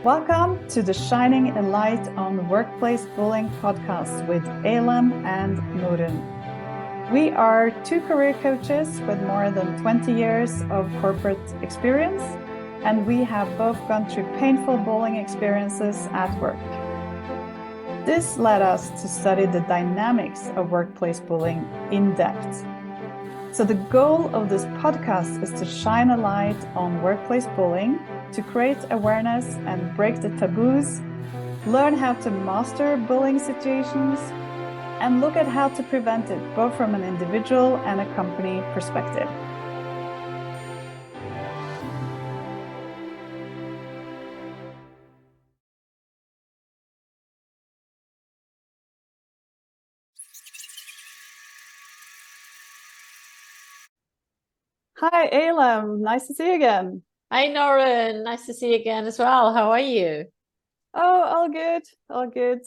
Welcome to the Shining a Light on Workplace Bullying podcast with Eylem and Norun. We are two career coaches with more than 20 years of corporate experience, and we have both gone through painful bullying experiences at work. This led us to study the dynamics of workplace bullying in depth. So the goal of this podcast is to shine a light on workplace bullying, to create awareness and break the taboos, learn how to master bullying situations, and look at how to prevent it, both from an individual and a company perspective. Hi, Eylem. Nice to see you again. Hi, Norun. Nice to see you again as well. How are you? Oh, all good. All good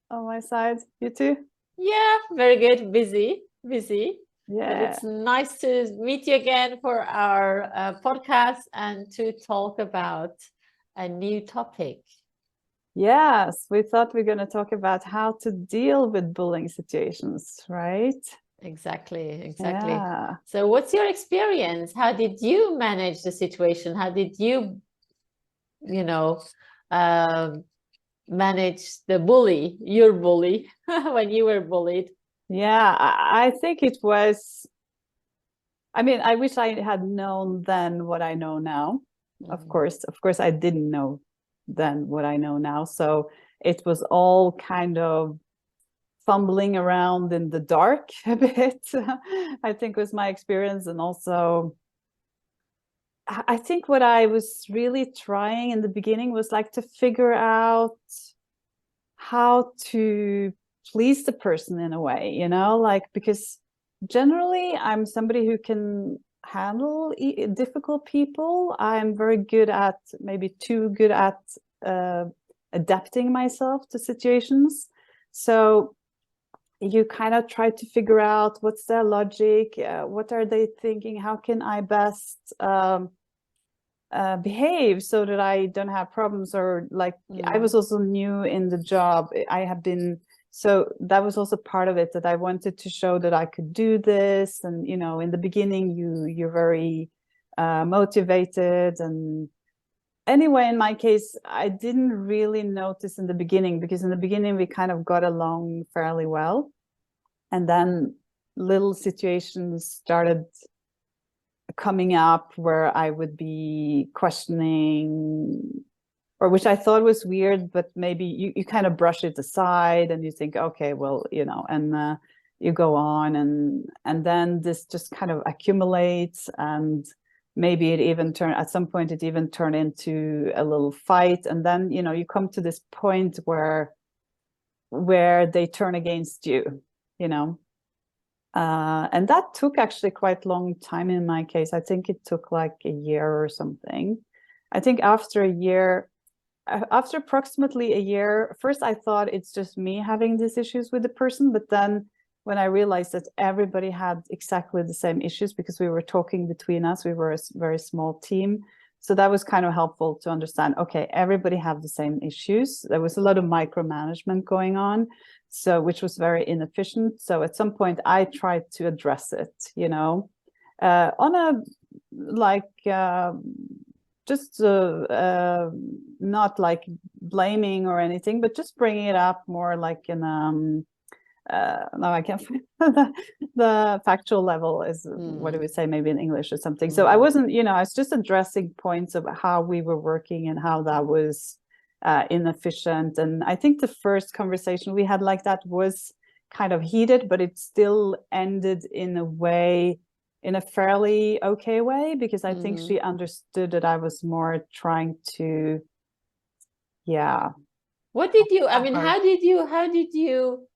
on my side. You too? Yeah, very good. Busy. Yeah. But it's nice to meet you again for our podcast and to talk about a new topic. Yes, we thought we're going to talk about how to deal with bullying situations, right? Exactly. Yeah. So what's your experience? How did you manage the situation? How did you manage the bully, your bully, when you were bullied? Yeah, I think it was, I wish I had known then what I know now. Of course, I didn't know then what I know now. So it was all kind of fumbling around in the dark a bit, I think was my experience. And also, I think what I was really trying in the beginning was like to figure out how to please the person in a way, like, because generally I'm somebody who can handle difficult people. I'm very good at, maybe too good at adapting myself to situations. So you kind of try to figure out what's their logic, what are they thinking, how can I best behave so that I don't have problems, or like I was also new in the job. I have been, so that was also part of it, that I wanted to show that I could do this. And in the beginning you're very motivated. And anyway, in my case, I didn't really notice in the beginning, because in the beginning we kind of got along fairly well, and then little situations started coming up where I would be questioning, or which I thought was weird, but maybe you kind of brush it aside and you think, okay, well, and you go on, and then this just kind of accumulates, and maybe at some point it even turned into a little fight. And then you come to this point where they turn against you. And that took actually quite a long time in my case. I think it took like a year or something. I think after approximately a year, first I thought it's just me having these issues with the person, but then when I realized that everybody had exactly the same issues, because we were talking between us, we were a very small team. So that was kind of helpful to understand, okay, everybody have the same issues. There was a lot of micromanagement going on, which was very inefficient. So at some point I tried to address it, on a, like, just not like blaming or anything, but just bringing it up more like in no, I can't find the factual level is what do we say, maybe in English or something. So I wasn't, I was just addressing points of how we were working and how that was inefficient. And I think the first conversation we had like that was kind of heated, but it still ended in a fairly okay way, because I think she understood that I was more trying to, What did you, how did you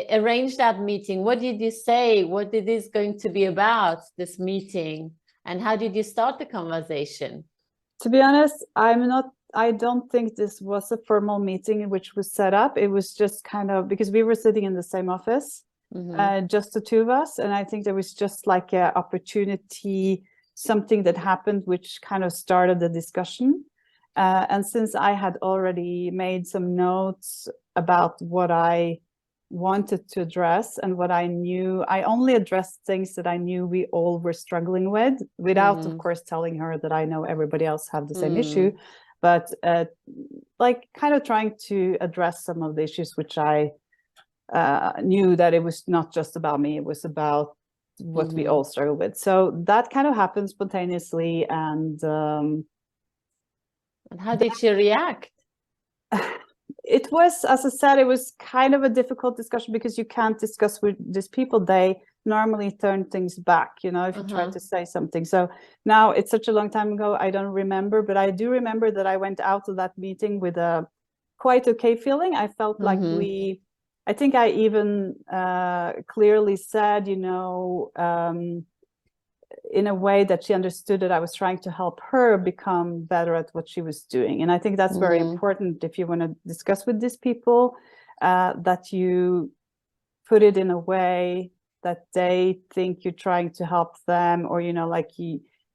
arrange that meeting? What did you say? What it is going to be about, this meeting? And how did you start the conversation? To be honest, I don't think this was a formal meeting which was set up. It was just kind of, because we were sitting in the same office, just the two of us. And I think there was just like an opportunity, something that happened, which kind of started the discussion. And since I had already made some notes about what I wanted to address and what I knew, I only addressed things that I knew we all were struggling with, without, of course, telling her that I know everybody else have the same issue, but like kind of trying to address some of the issues which I knew that it was not just about me, it was about what we all struggle with. So that kind of happened spontaneously. And how did she react? It was, as I said, it was kind of a difficult discussion, because you can't discuss with these people. They normally turn things back, you know, if you try to say something. So now it's such a long time ago, I don't remember, but I do remember that I went out of that meeting with a quite okay feeling. I felt like I think I even clearly said, you know, in a way that she understood that I was trying to help her become better at what she was doing. And I think that's very important if you want to discuss with these people, that you put it in a way that they think you're trying to help them, or, you know, like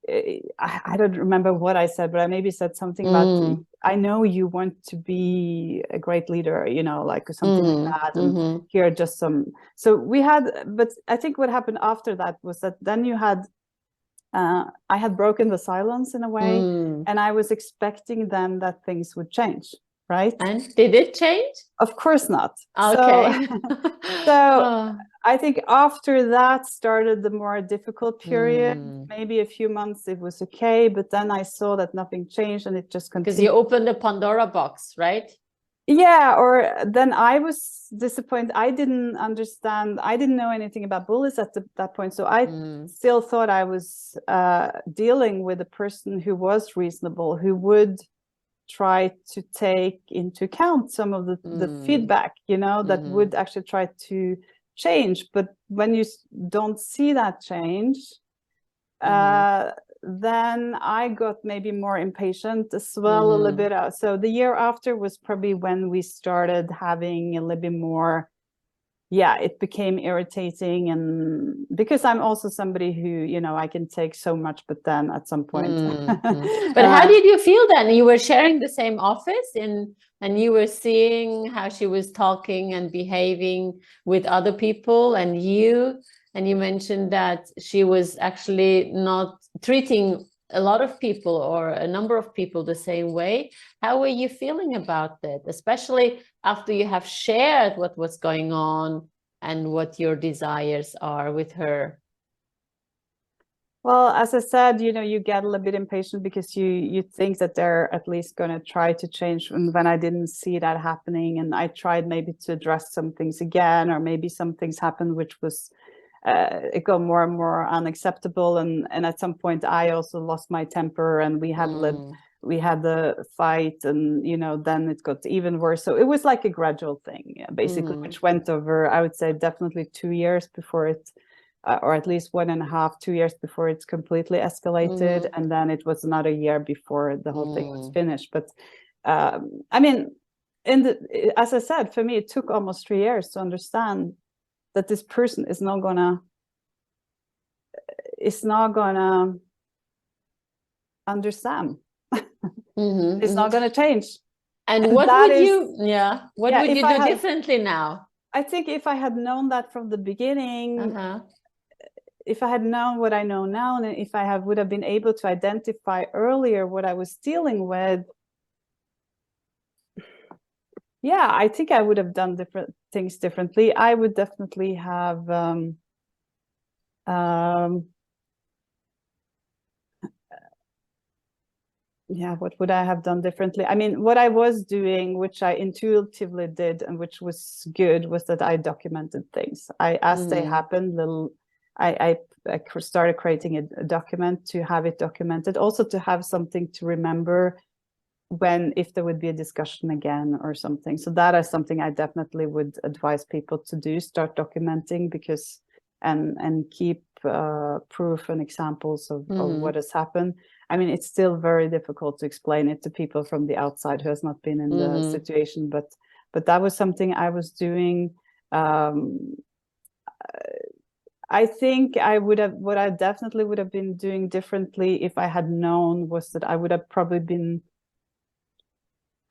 I don't remember what I said, but I maybe said something about, I know you want to be a great leader, you know, like something like that. And here are just some, so we had, but I think what happened after that was that then you had, I had broken the silence in a way, and I was expecting then that things would change, right? And did it change? Of course not. Okay. So I think after that started the more difficult period. Maybe a few months it was okay, but then I saw that nothing changed, and it just continued. Because you opened the Pandora box, right? Yeah, or then I was disappointed. I didn't understand. I didn't know anything about bullies at that point. So I still thought I was dealing with a person who was reasonable, who would try to take into account some of the feedback, you know, that would actually try to change. But when you don't see that change, then I got maybe more impatient as well, a little bit. So the year after was probably when we started having a little bit more, it became irritating. And because I'm also somebody who, you know, I can take so much, but then at some point. But how did you feel then? You were sharing the same office and you were seeing how she was talking and behaving with other people, and you mentioned that she was actually not treating a lot of people or a number of people the same way. How were you feeling about that, especially after you have shared what was going on and what your desires are with her? Well, as I said, you know, you get a little bit impatient because you think that they're at least going to try to change. And when I didn't see that happening, and I tried maybe to address some things again, or maybe some things happened which was it got more and more unacceptable, and at some point I also lost my temper, and we had the fight, and you know, then it got even worse. So it was like a gradual thing, basically, which went over, I would say, definitely 2 years before it, or at least 1.5, 2 years before it's completely escalated, and then it was another year before the whole thing was finished. But I mean, as I said, for me, it took almost 3 years to understand that this person is not gonna understand. It's not gonna change. And what would you do differently now? I think if I had known that from the beginning, if I had known what I know now, and if I would have been able to identify earlier what I was dealing with, I think I would have done different things differently. I would definitely have what would I have done differently? I mean, what I was doing, which I intuitively did, and which was good, was that I documented things. As they happened, I started creating a document to have it documented, also to have something to remember if there would be a discussion again or something. So that is something I definitely would advise people to do, start documenting, because and keep proof and examples of what has happened. I mean, it's still very difficult to explain it to people from the outside who has not been in the situation, but that was something I was doing. I think what I definitely would have been doing differently if I had known, was that I would have probably been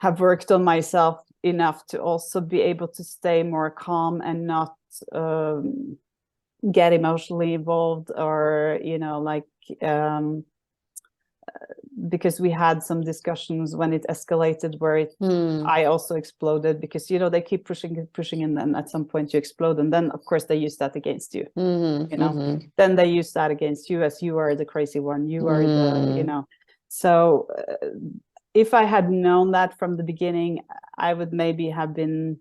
have worked on myself enough to also be able to stay more calm and not get emotionally involved, or like because we had some discussions when it escalated where I also exploded, because they keep pushing, and then at some point you explode, and then of course they use that against you. Then they use that against you, as you are the crazy one, you are the so if I had known that from the beginning, I would maybe have been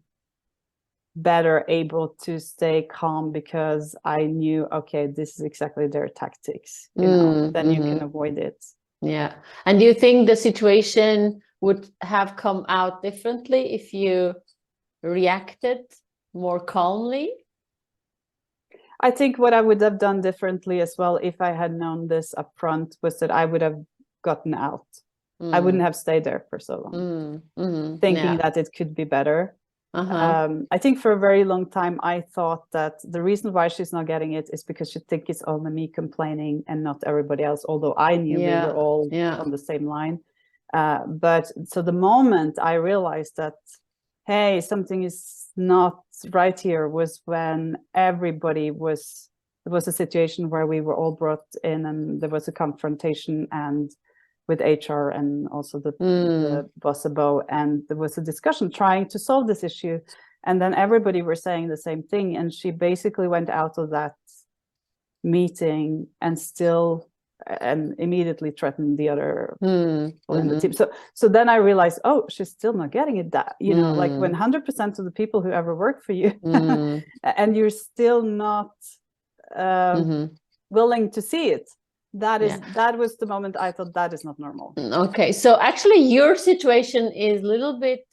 better able to stay calm, because I knew, okay, this is exactly their tactics, then you can avoid it. Yeah. And do you think the situation would have come out differently if you reacted more calmly? I think what I would have done differently as well, if I had known this upfront, was that I would have gotten out. I wouldn't have stayed there for so long, thinking that it could be better. I think for a very long time, I thought that the reason why she's not getting it is because she thinks it's only me complaining and not everybody else, although I knew we were all on the same line. But so the moment I realized that, hey, something is not right here, was when everybody was, it was a situation where we were all brought in, and there was a confrontation and with HR and also the boss above, and there was a discussion trying to solve this issue, and then everybody were saying the same thing, and she basically went out of that meeting and immediately threatened the other people in the team. So then I realized, oh, she's still not getting it, that like when 100% of the people who ever work for you and you're still not willing to see it, that was the moment I thought that is not normal. Okay, so actually your situation is a little bit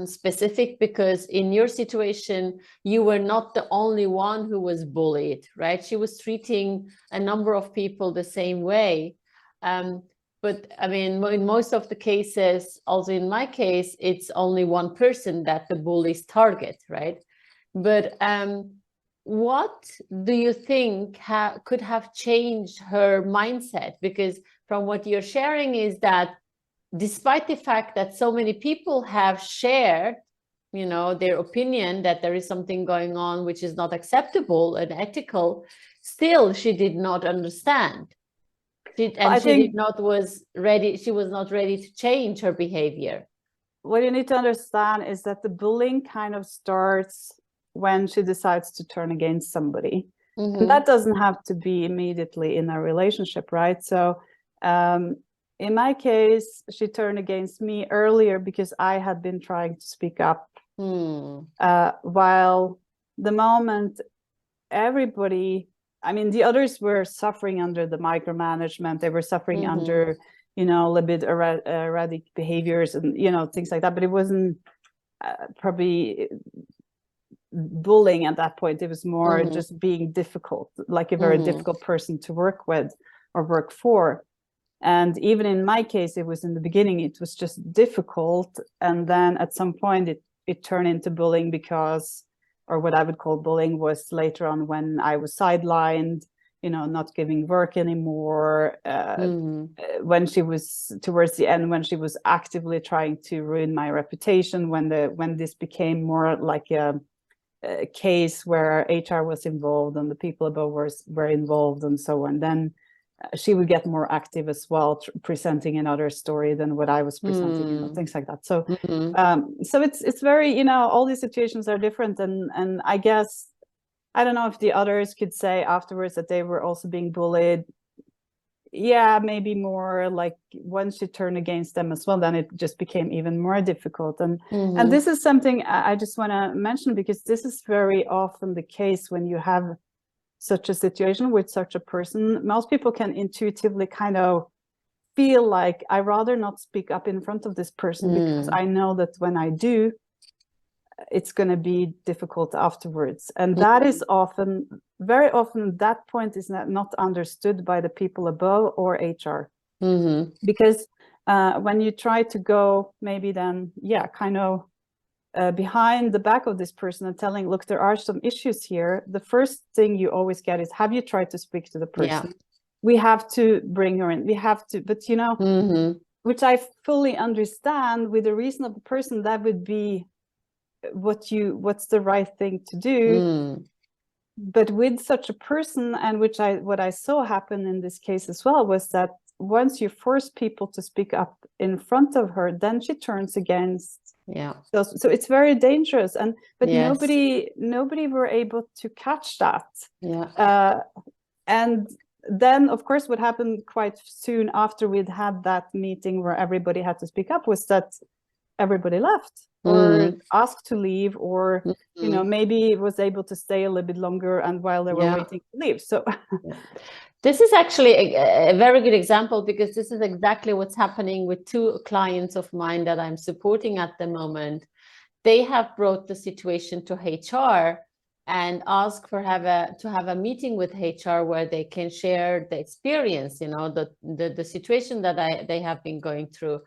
specific, because in your situation you were not the only one who was bullied, right? She was treating a number of people the same way, but I mean, in most of the cases, also in my case, it's only one person that the bullies target, right? But what do you think could have changed her mindset? Because from what you're sharing is that despite the fact that so many people have shared, their opinion that there is something going on which is not acceptable and ethical, still she did not understand. She was not ready to change her behavior. What you need to understand is that the bullying kind of starts when she decides to turn against somebody. And that doesn't have to be immediately in a relationship, right? So in my case, she turned against me earlier because I had been trying to speak up, while the moment everybody, I mean, the others were suffering under the micromanagement, they were suffering under a little bit erratic behaviors and things like that, but it wasn't probably bullying at that point. It was more just being difficult, like a very difficult person to work with or work for. And even in my case, it was in the beginning, it was just difficult, and then at some point it turned into bullying, because, or what I would call bullying, was later on when I was sidelined, not giving work anymore, when she was towards the end, when she was actively trying to ruin my reputation, when this became more like a case where HR was involved and the people above were involved and so on, then she would get more active as well, presenting another story than what I was presenting, things like that. So so it's very, all these situations are different, and I guess, I don't know if the others could say afterwards that they were also being bullied. Yeah, maybe more like once you turn against them as well, then it just became even more difficult. And this is something I just want to mention, because this is very often the case when you have such a situation with such a person. Most people can intuitively kind of feel like, I rather not speak up in front of this person because I know that when I do, it's going to be difficult afterwards. And that is often, very often, that point is not understood by the people above or HR. Because when you try to go, maybe then, kind of behind the back of this person and telling, look, there are some issues here, the first thing you always get is, have you tried to speak to the person? We have to bring her in, we have to, but which I fully understand. With a reasonable person, that would be what's the right thing to do. But with such a person, and what I saw happen in this case as well, was that once you force people to speak up in front of her, then she turns against. Yeah. So it's very dangerous, but Yes. nobody were able to catch that. Yeah. And then, of course, what happened quite soon after we'd had that meeting where everybody had to speak up was that everybody left or asked to leave, or you know, maybe was able to stay a little bit longer and while they were waiting to leave. So this is actually a very good example, because this is exactly what's happening with two clients of mine that I'm supporting at the moment. They have brought the situation to HR and asked to have a meeting with HR where they can share the experience, you know, the situation that they have been going through.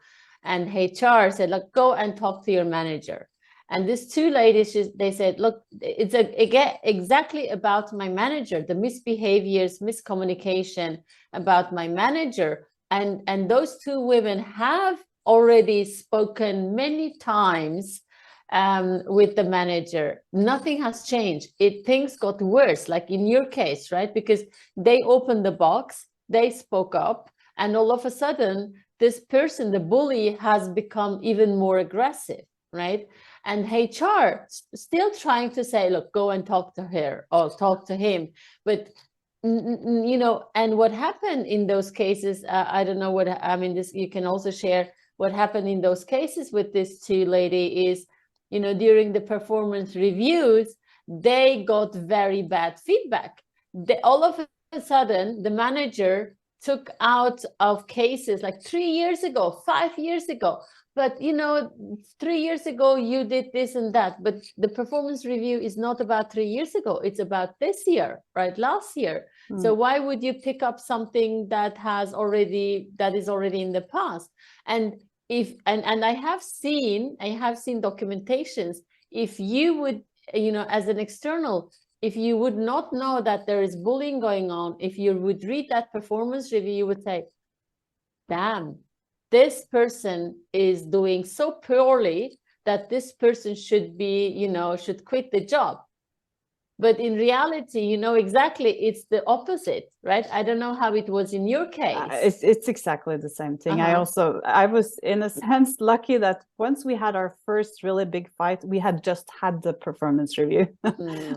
And HR said, look, go and talk to your manager. And these two ladies, they said, look, it's exactly about my manager, the misbehaviors, miscommunication about my manager. And those two women have already spoken many times with the manager. Nothing has changed. Things got worse, like in your case, right? Because they opened the box, they spoke up, and all of a sudden, this person, the bully, has become even more aggressive, right? And HR still trying to say, look, go and talk to her or talk to him. But, you know, and what happened in those cases, I don't know what, I mean, this, you can also share what happened in those cases with this two lady is, you know, during the performance reviews, they got very bad feedback. All of a sudden, the manager took out of cases like 3 years ago, 5 years ago. But, you know, 3 years ago, you did this and that. But the performance review is not about 3 years ago. It's about this year, right? Last year. So why would you pick up something that is already in the past? And I have seen documentations. If you would, you know, as an external, if you would not know that there is bullying going on, if you would read that performance review, you would say, damn, this person is doing so poorly that this person should be, you know, should quit the job. But in reality, you know, exactly, it's the opposite, right? I don't know how it was in your case. It's exactly the same thing. I was in a sense lucky that once we had our first really big fight, we had just had the performance review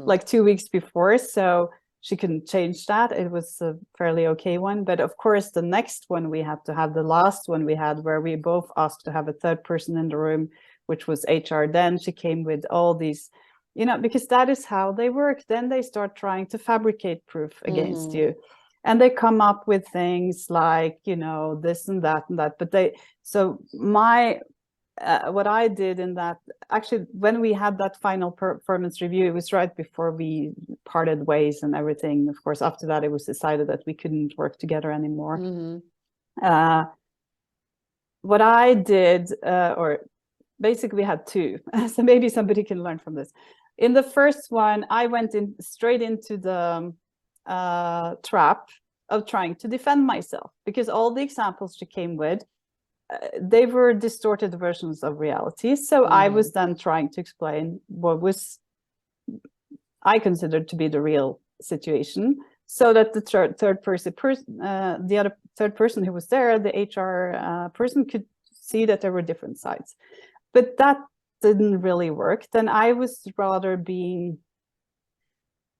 like 2 weeks before. So she couldn't change that. It was a fairly okay one. But of course, the next one we had to have, the last one we had, where we both asked to have a third person in the room, which was HR. Then she came with all these, you know, because that is how they work. Then they start trying to fabricate proof against you. And they come up with things like, you know, this and that and that. But what I did in that, actually, when we had that final performance review, it was right before we parted ways and everything. Of course, after that, it was decided that we couldn't work together anymore. What I did, or basically we had two, so maybe somebody can learn from this. In the first one, I went straight into the trap of trying to defend myself, because all the examples she came with, they were distorted versions of reality. So I was then trying to explain what was I considered to be the real situation, so that the third person who was there, the HR person, could see that there were different sides. But that didn't really work. Then I was rather being,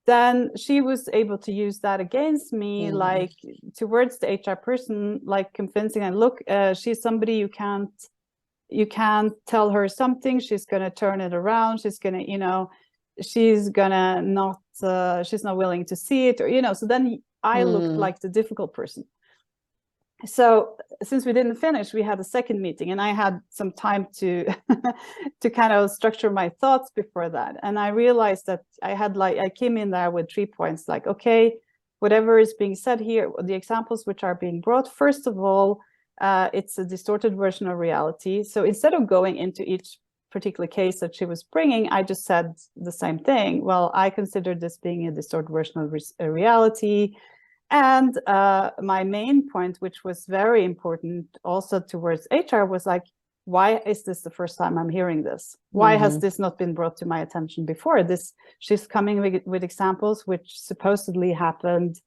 then she was able to use that against me, like towards the HR person, like convincing, and look, she's somebody you can't tell her something, she's going to turn it around, she's going to, you know, she's gonna not, she's not willing to see it, or, you know. So then I looked like the difficult person. So since we didn't finish, we had a second meeting, and I had some time to to kind of structure my thoughts before that. And I realized that I came in there with 3 points, like, okay, whatever is being said here, the examples which are being brought, first of all, it's a distorted version of reality. So instead of going into each particular case that she was bringing, I just said the same thing. Well, I consider this being a distorted version of reality. And my main point, which was very important also towards HR, was like, why is this the first time I'm hearing this? Why has this not been brought to my attention before? She's coming with examples which supposedly happened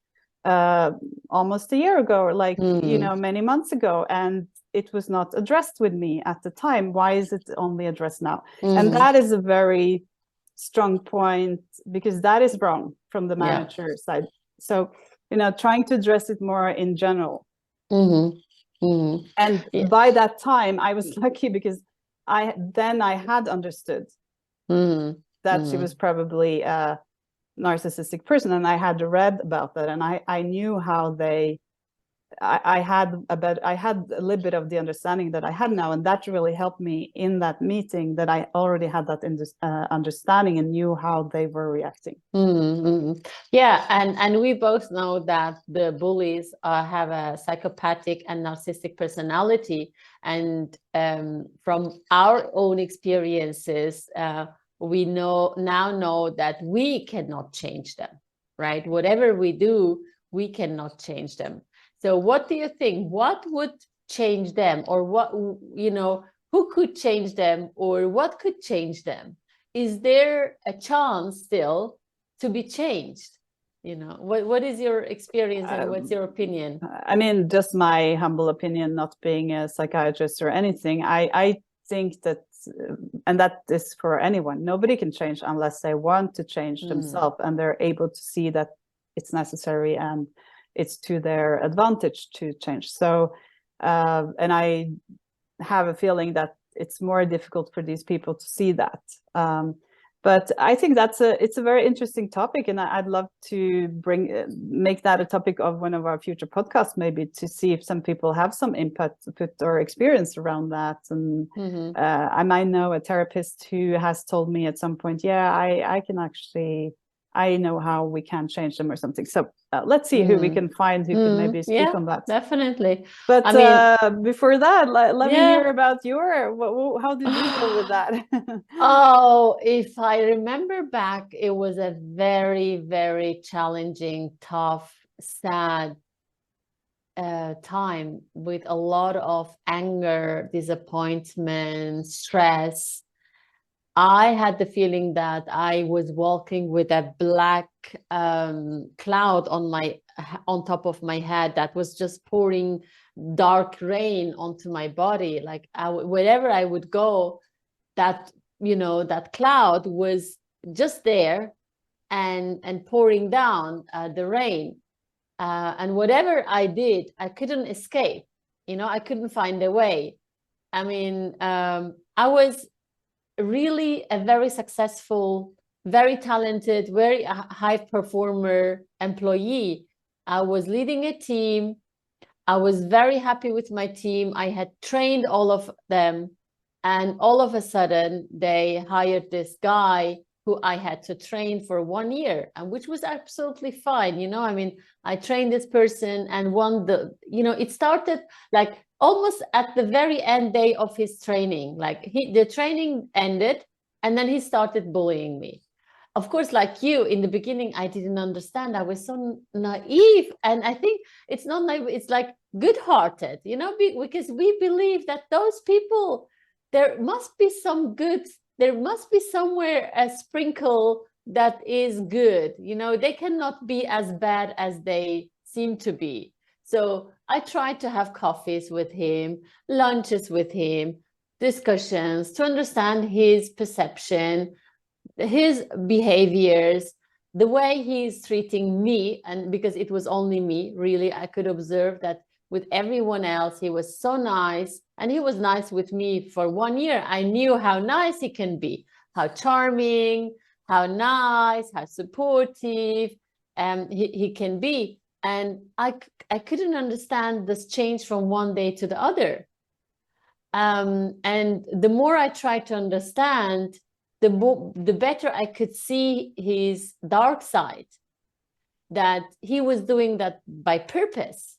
almost a year ago, or like, you know, many months ago, and it was not addressed with me at the time. Why is it only addressed now? And that is a very strong point, because that is wrong from the manager side. So, you know, trying to address it more in general. And by that time, I was lucky, because I had understood that she was probably a narcissistic person, and I had read about that, and I knew how I had a little bit of the understanding that I had now, and that really helped me in that meeting, that I already had that understanding and knew how they were reacting. Yeah, and we both know that the bullies have a psychopathic and narcissistic personality, and from our own experiences, we now know that we cannot change them, right? Whatever we do, we cannot change them. So what do you think? What would change them, or what, you know, who could change them, or what could change them? Is there a chance still to be changed? You know, what is your experience, and what's your opinion? I mean, just my humble opinion, not being a psychiatrist or anything, I think that, and that is for anyone, nobody can change unless they want to change themselves, and they're able to see that it's necessary and it's to their advantage to change. So, and I have a feeling that it's more difficult for these people to see that. But I think it's a very interesting topic, and I'd love to make that a topic of one of our future podcasts, maybe, to see if some people have some input or experience around that. And I might know a therapist who has told me at some point, yeah, I know how we can change them or something. So let's see who we can find who can maybe speak on that. Definitely. But I mean, before that, let me hear about how did you deal with that? Oh, if I remember back, it was a very, very challenging, tough, sad time, with a lot of anger, disappointment, stress. I had the feeling that I was walking with a black cloud on top of my head that was just pouring dark rain onto my body. Like wherever I would go, that, you know, that cloud was just there and pouring down the rain. And whatever I did, I couldn't escape. You know, I couldn't find a way. I mean, I was really a very successful, very talented, very high performer employee. I was leading a team. I was very happy with my team. I had trained all of them. And all of a sudden, they hired this guy who I had to train for 1 year, and which was absolutely fine. You know, I mean, I trained this person, and it started like almost at the very end day of his training. Like the training ended, and then he started bullying me. Of course, like you, in the beginning, I didn't understand. I was so naive. And I think it's not naive, it's like good-hearted, you know, because we believe that those people, there must be some good, there must be somewhere a sprinkle that is good. You know, they cannot be as bad as they seem to be. So I tried to have coffees with him, lunches with him, discussions to understand his perception, his behaviors, the way he's treating me. And because it was only me, really, I could observe that with everyone else, he was so nice, and he was nice with me for 1 year. I knew how nice he can be, how charming, how nice, how supportive he can be. And I couldn't understand this change from one day to the other. And the more I tried to understand, the better I could see his dark side, that he was doing that by purpose.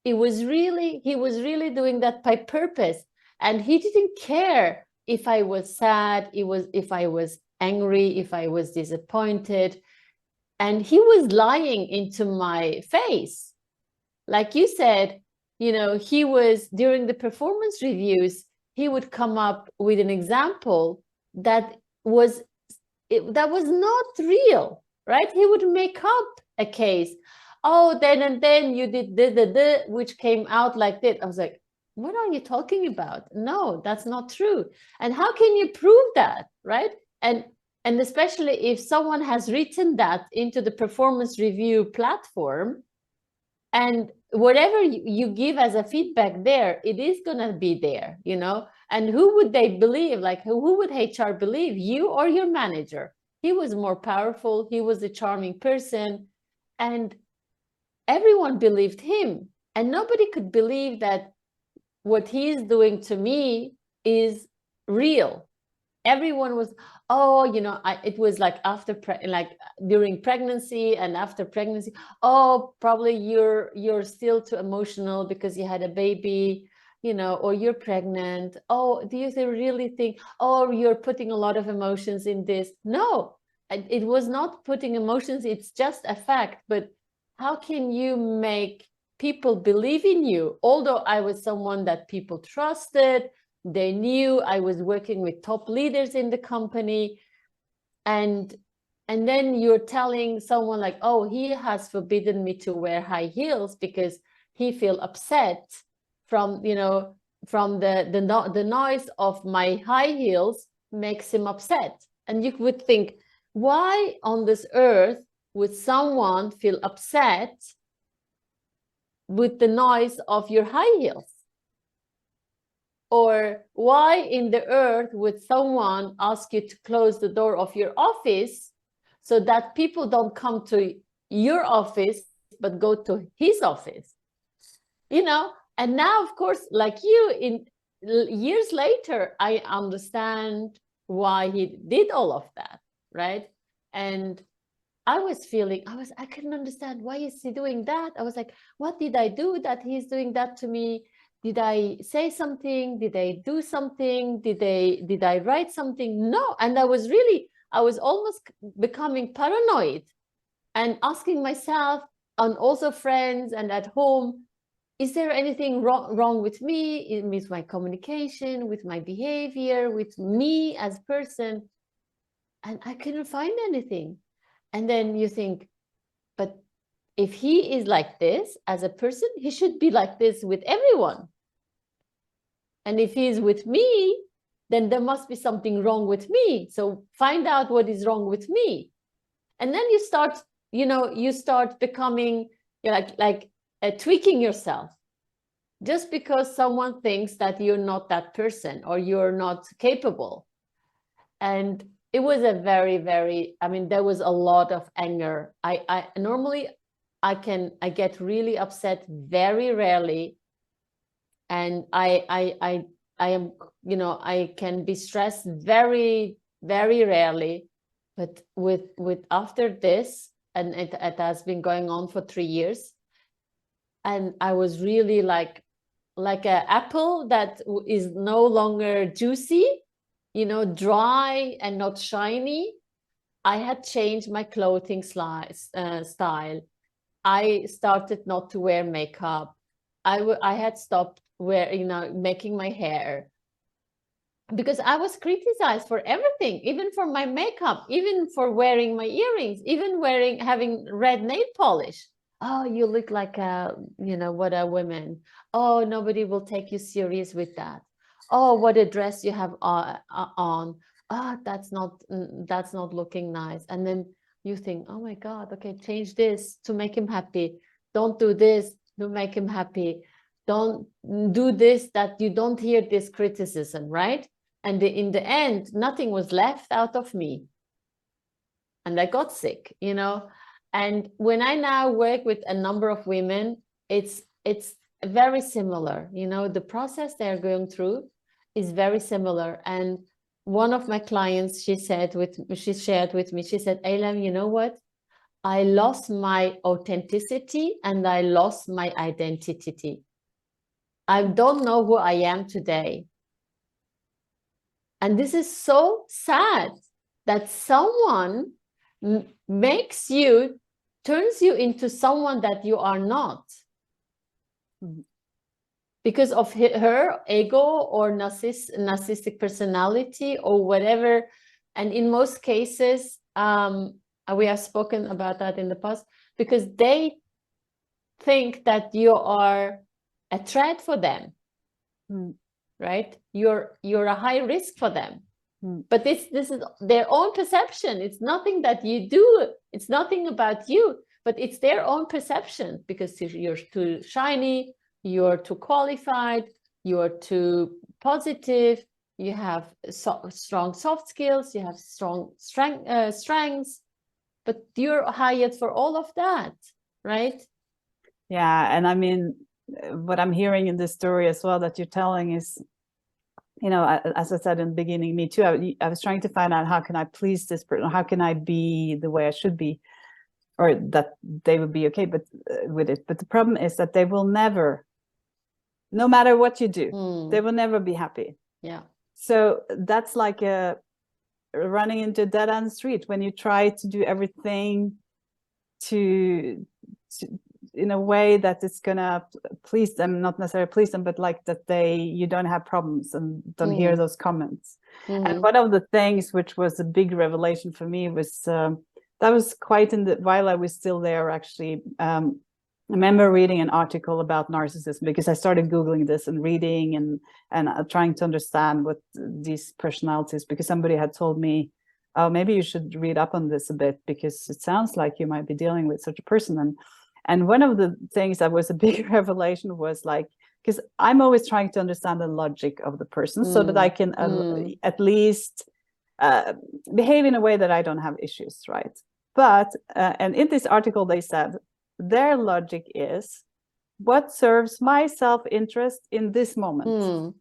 He was really doing that by purpose. And he didn't care if I was sad, if I was angry, if I was disappointed. And he was lying into my face. Like you said, you know, he was, during the performance reviews, he would come up with an example that was not real, right? He would make up a case. Oh, then and then you did the which came out like that. I was like, what are you talking about? No, that's not true. And how can you prove that, right? And especially if someone has written that into the performance review platform, and whatever you give as a feedback there, it is going to be there, you know. And who would they believe? Like, who would HR believe, you or your manager? He was more powerful. He was a charming person, and everyone believed him. And nobody could believe that what he's doing to me is real. Everyone was, oh, you know, it was like after, like during pregnancy and after pregnancy. Oh, probably you're still too emotional because you had a baby, you know, or you're pregnant. Oh, do you really think, oh, you're putting a lot of emotions in this? No, it was not putting emotions. It's just a fact. But how can you make people believe in you? Although I was someone that people trusted, they knew I was working with top leaders in the company. And then you're telling someone like, oh, he has forbidden me to wear high heels because he feel upset from, you know, from the noise of my high heels makes him upset. And you would think, why on this earth would someone feel upset with the noise of your high heels? Or why in the earth would someone ask you to close the door of your office so that people don't come to your office, but go to his office? You know, and now, of course, like you, in years later, I understand why he did all of that, right? And I was feeling, I couldn't understand, why is he doing that? I was like, what did I do that he's doing that to me? Did I say something? Did I do something? Did I write something? No. And I was almost becoming paranoid and asking myself, and also friends and at home, is there anything wrong with me, with my communication, with my behavior, with me as a person? And I couldn't find anything. And then you think, but if he is like this as a person, he should be like this with everyone. And if he's with me, then there must be something wrong with me. So find out what is wrong with me. And then you start, you know, you start becoming, you know, like tweaking yourself. Just because someone thinks that you're not that person or you're not capable. And it was a very, very, I mean, there was a lot of anger. I normally, I get really upset very rarely. And I am, you know, I can be stressed very, very rarely. But with after this, and it has been going on for 3 years. And I was really like an apple that is no longer juicy, you know, dry and not shiny. I had changed my clothing style. I started not to wear makeup. I had stopped making my hair, because I was criticized for everything, even for my makeup, even for wearing my earrings, even having red nail polish. Oh, you look like what a woman. Oh, nobody will take you serious with that. Oh, what a dress you have on. Oh, that's not looking nice. And then you think, oh my God, okay, change this to make him happy. Don't do this to make him happy. Don't do this that you don't hear this criticism, right? And in the end, nothing was left out of me. And I got sick, you know. And when I now work with a number of women, it's very similar. You know, the process they're going through is very similar. And one of my clients, she shared with me, she said, Eylem, you know what? I lost my authenticity and I lost my identity. I don't know who I am today. And this is so sad that someone turns you into someone that you are not. Because of her ego or narcissistic personality or whatever. And in most cases, we have spoken about that in the past, because they think that you are a threat for them, right? You're a high risk for them. But this is their own perception. It's nothing that you do. It's nothing about you, but it's their own perception, because you're too shiny, you're too qualified, you're too positive, you have strong soft skills, you have strong strengths, but you're hired for all of that, right? Yeah, and I mean, what I'm hearing in this story as well that you're telling is, you know, as I said in the beginning, me too, I was trying to find out, how can I please this person? How can I be the way I should be? Or that they would be okay with it. But the problem is that they will never, no matter what you do, they will never be happy. Yeah. So that's like running into a dead-end street when you try to do everything to in a way that it's gonna please them, not necessarily please them, but like that you don't have problems and don't hear those comments. And one of the things which was a big revelation for me was that was quite while I was still there, actually. I remember reading an article about narcissism, because I started Googling this and reading and trying to understand what these personalities, because somebody had told me, oh, maybe you should read up on this a bit, because it sounds like you might be dealing with such a person. And one of the things that was a big revelation was like, because I'm always trying to understand the logic of the person so that I can at least behave in a way that I don't have issues, right? But and in this article they said their logic is, what serves my self-interest in this moment.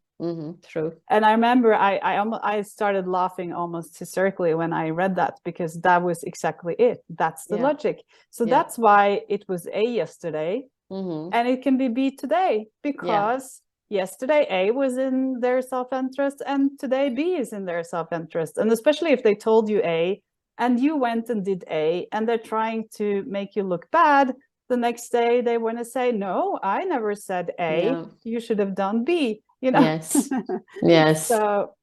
True. And I remember I started laughing almost hysterically when I read that, because that was exactly it. That's the logic. So that's why it was A yesterday, and it can be B today, because yesterday A was in their self-interest and today B is in their self-interest. And especially if they told you A and you went and did A, and they're trying to make you look bad, the next day they want to say, no, I never said A, you should have done B, you know. Yes. So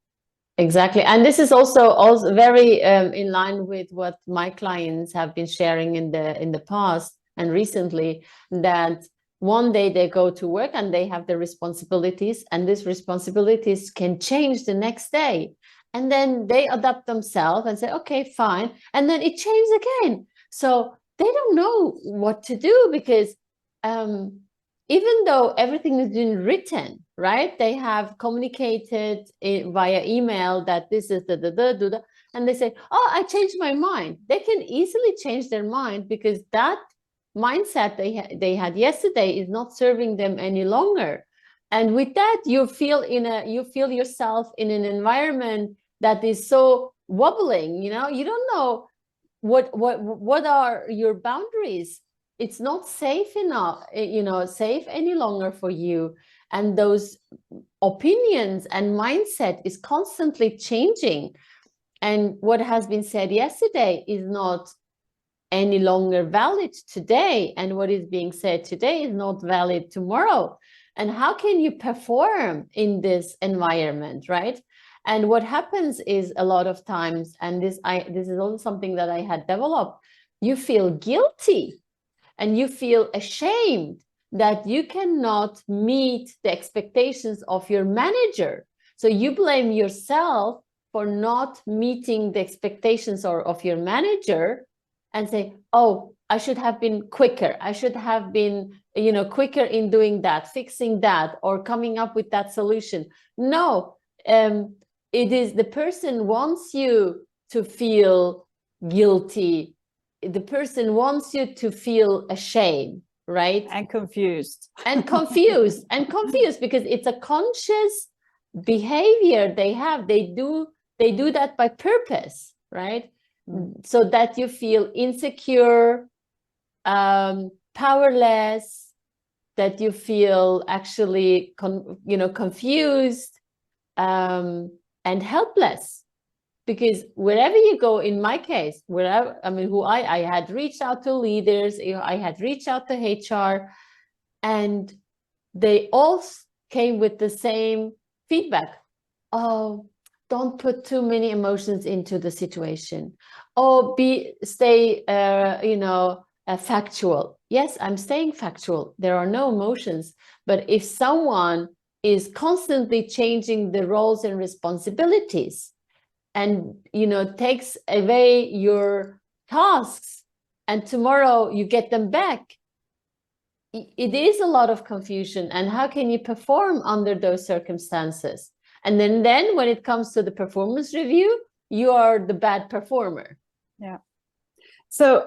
exactly. And this is also very in line with what my clients have been sharing in the past and recently, that one day they go to work and they have the responsibilities, and these responsibilities can change the next day. And then they adapt themselves and say, okay, fine. And then it changes again. So they don't know what to do, because even though everything has been written, right? They have communicated via email that this is and they say, oh, I changed my mind. They can easily change their mind, because that mindset they had yesterday is not serving them any longer. And with that, you feel yourself in an environment that is so wobbling, you know, you don't know what are your boundaries. It's not safe enough, you know, safe any longer for you. And those opinions and mindset is constantly changing. And what has been said yesterday is not any longer valid today. And what is being said today is not valid tomorrow. And how can you perform in this environment, right? And what happens is, a lot of times, and this is also something that I had developed, you feel guilty and you feel ashamed that you cannot meet the expectations of your manager. So you blame yourself for not meeting the expectations of your manager, and say, oh, I should have been quicker. I should have been, you know, quicker in doing that, fixing that, or coming up with that solution. No, it is the person wants you to feel guilty. The person wants you to feel ashamed, right? And confused. And confused, because it's a conscious behavior they have. They do that by purpose, right? So that you feel insecure, powerless, that you feel actually confused, and helpless. because wherever you go, in my case, wherever, I mean, I had reached out to leaders, I had reached out to HR, and they all came with the same feedback. Oh, don't put too many emotions into the situation. Oh, stay, factual. Yes, I'm staying factual. There are no emotions. But if someone is constantly changing the roles and responsibilities, and takes away your tasks, and tomorrow you get them back, it is a lot of confusion. And how can you perform under those circumstances? And then when it comes to the performance review, you are the bad performer. Yeah. So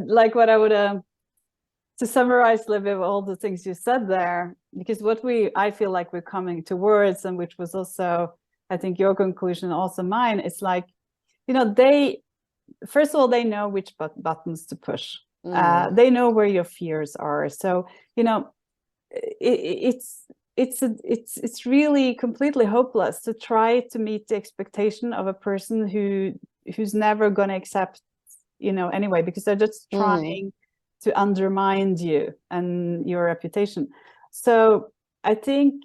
like what I would to summarize a little bit of all the things you said there, because what I feel like we're coming towards, and which was also, I think, your conclusion, also mine, is like, they, first of all, they know which buttons to push. They know where your fears are. So, it's really completely hopeless to try to meet the expectation of a person who's never going to accept, anyway, because they're just trying to undermine you and your reputation. So I think,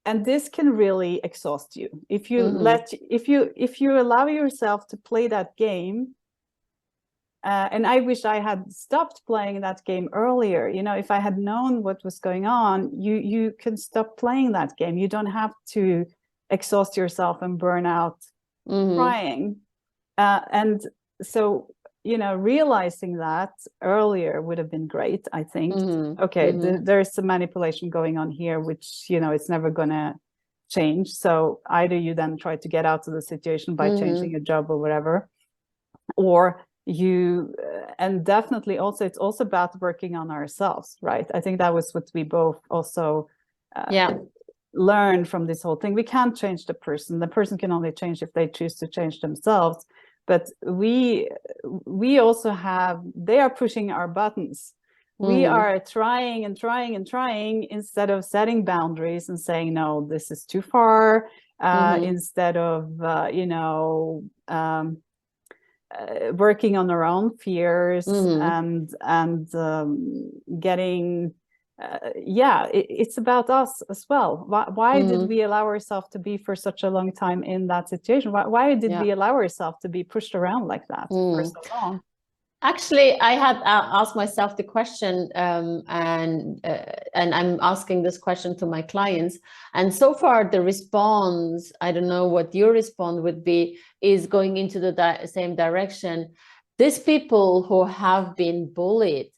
and this can really exhaust you if you if you allow yourself to play that game. And I wish I had stopped playing that game earlier. If I had known what was going on, you can stop playing that game. You don't have to exhaust yourself and burn out trying. And so, realizing that earlier would have been great, I think. Okay, there's some manipulation going on here, which, it's never going to change. So either you then try to get out of the situation by changing your job or whatever, or you, and definitely also, it's also about working on ourselves, right? I think that was what we both also learned from this whole thing. We can't change the person can only change if they choose to change themselves. But we also have, they are pushing our buttons. We are trying and trying and trying, instead of setting boundaries and saying, no, this is too far, instead of working on our own fears and getting it's about us as well. Why did we allow ourselves to be for such a long time in that situation? Why did we allow ourselves to be pushed around like that for so long? Actually, I had asked myself the question, and I'm asking this question to my clients. And so far, the response, I don't know what your response would be, is going into the same direction. These people who have been bullied,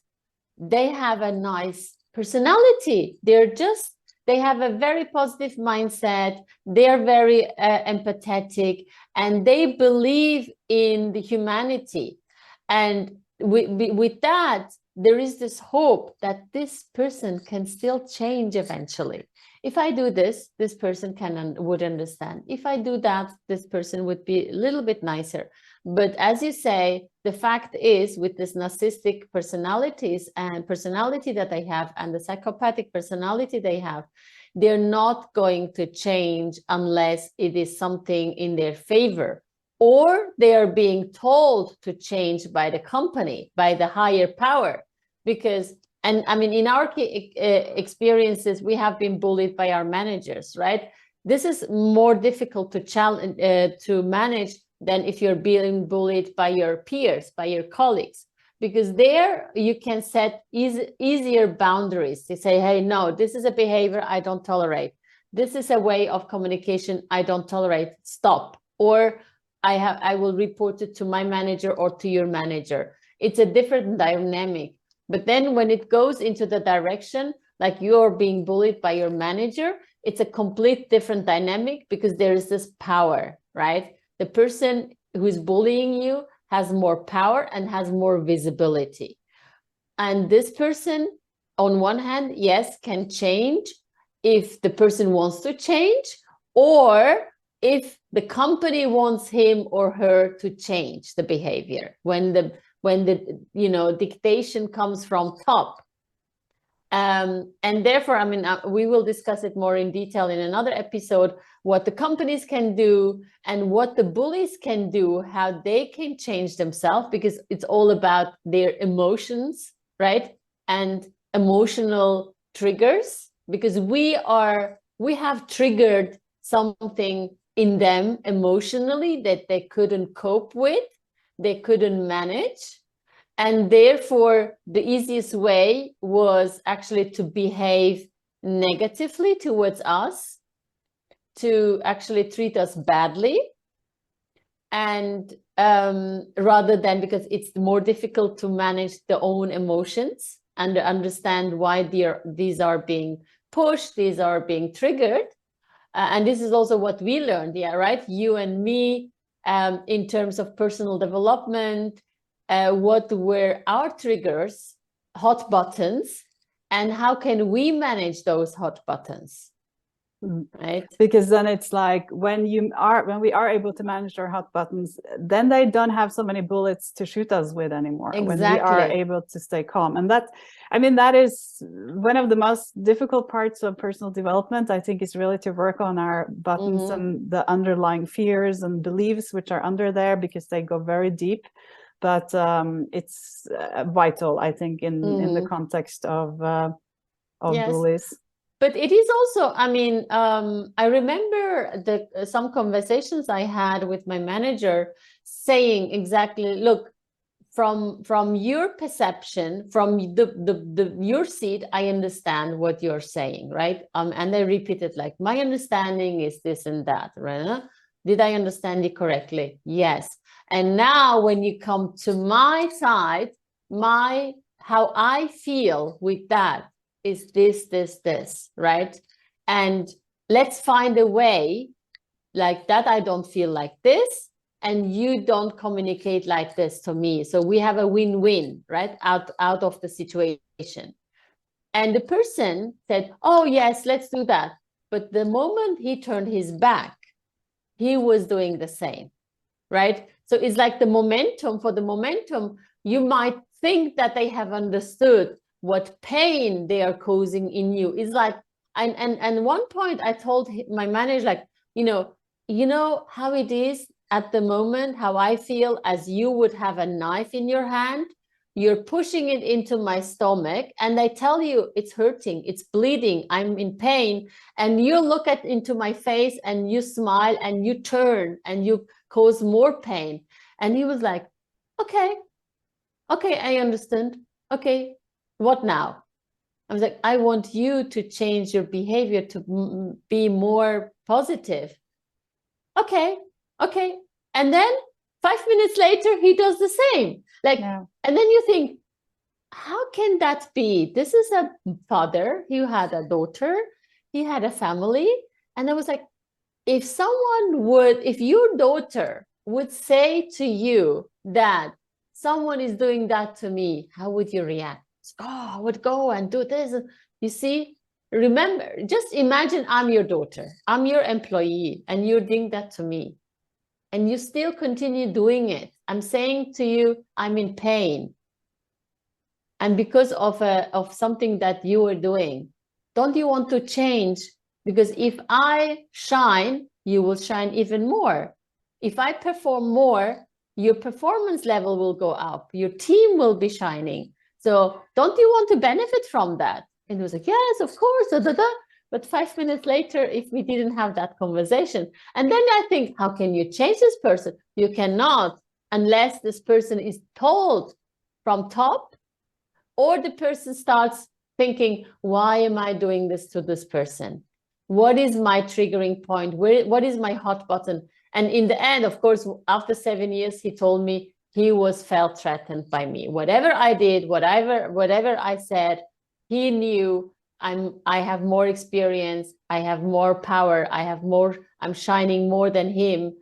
they have a nice personality. They have a very positive mindset. They're very empathetic, and they believe in the humanity. And with that, there is this hope that this person can still change eventually. If I do this, this person would understand. If I do that, this person would be a little bit nicer. But as you say, the fact is, with this narcissistic personalities and personality that they have, and the psychopathic personality they have, they're not going to change unless it is something in their favor, or they are being told to change by the company, by the higher power. Because, and I mean, in our experiences, we have been bullied by our managers, right? This is more difficult to manage than if you're being bullied by your peers, by your colleagues, because there you can set easier boundaries to say, hey, no, this is a behavior I don't tolerate. This is a way of communication I don't tolerate. Stop. Or I will report it to my manager or to your manager. It's a different dynamic. But then when it goes into the direction, like you're being bullied by your manager, it's a complete different dynamic, because there is this power, right? The person who's bullying you has more power and has more visibility. And this person, on one hand, yes, can change if the person wants to change, or if the company wants him or her to change the behavior, when the dictation comes from top. And therefore, I mean, we will discuss it more in detail in another episode, what the companies can do and what the bullies can do, how they can change themselves, because it's all about their emotions, right? And emotional triggers, because we have triggered something in them emotionally that they couldn't cope with, they couldn't manage. And therefore, the easiest way was actually to behave negatively towards us, to actually treat us badly. And rather than, because it's more difficult to manage their own emotions and understand why these are being pushed, these are being triggered. And this is also what we learned, yeah, right? You and me, in terms of personal development, what were our triggers, hot buttons, and how can we manage those hot buttons, right? Because then it's like when we are able to manage our hot buttons, then they don't have so many bullets to shoot us with anymore. Exactly. When we are able to stay calm. And that, I mean, that is one of the most difficult parts of personal development, I think, is really to work on our buttons and the underlying fears and beliefs which are under there, because they go very deep. But it's vital, I think, in the context of yes. bullies. But it is also, I mean, I remember some conversations I had with my manager saying exactly, look, from your perception, from your seat, I understand what you're saying, right? And I repeated, like, my understanding is this and that, right? Did I understand it correctly? Yes. And now when you come to my side, how I feel with that is this, right? And let's find a way like that. I don't feel like this, and you don't communicate like this to me. So we have a win-win, right? Out of the situation. And the person said, oh yes, let's do that. But the moment he turned his back, he was doing the same, right? So it's like the momentum, you might think that they have understood what pain they are causing in you. It's like, and one point I told my manager, like, you know how it is at the moment, how I feel, as you would have a knife in your hand, you're pushing it into my stomach, and I tell you it's hurting, it's bleeding, I'm in pain, and you look into my face and you smile and you turn and you cause more pain. And he was like, okay, I understand. Okay, what now? I was like, I want you to change your behavior to be more positive. Okay. And then 5 minutes later, he does the same. Like, and then you think, how can that be? This is a father, he had a daughter, he had a family. And I was like, if your daughter would say to you that someone is doing that to me, how would you react? Oh, I would go and do this. You see, remember, just imagine I'm your daughter, I'm your employee, and you're doing that to me. And you still continue doing it. I'm saying to you, I'm in pain. And because of something that you were doing, don't you want to change? Because if I shine, you will shine even more. If I perform more, your performance level will go up. Your team will be shining. So don't you want to benefit from that? And he was like, yes, of course. But 5 minutes later, if we didn't have that conversation, and then I think, how can you change this person? You cannot, unless this person is told from top, or the person starts thinking, why am I doing this to this person? What is my triggering point? What is my hot button? And in the end, of course, after 7 years, he told me he felt threatened by me. Whatever I did, whatever I said, he knew I have more experience, I have more power, I'm shining more than him.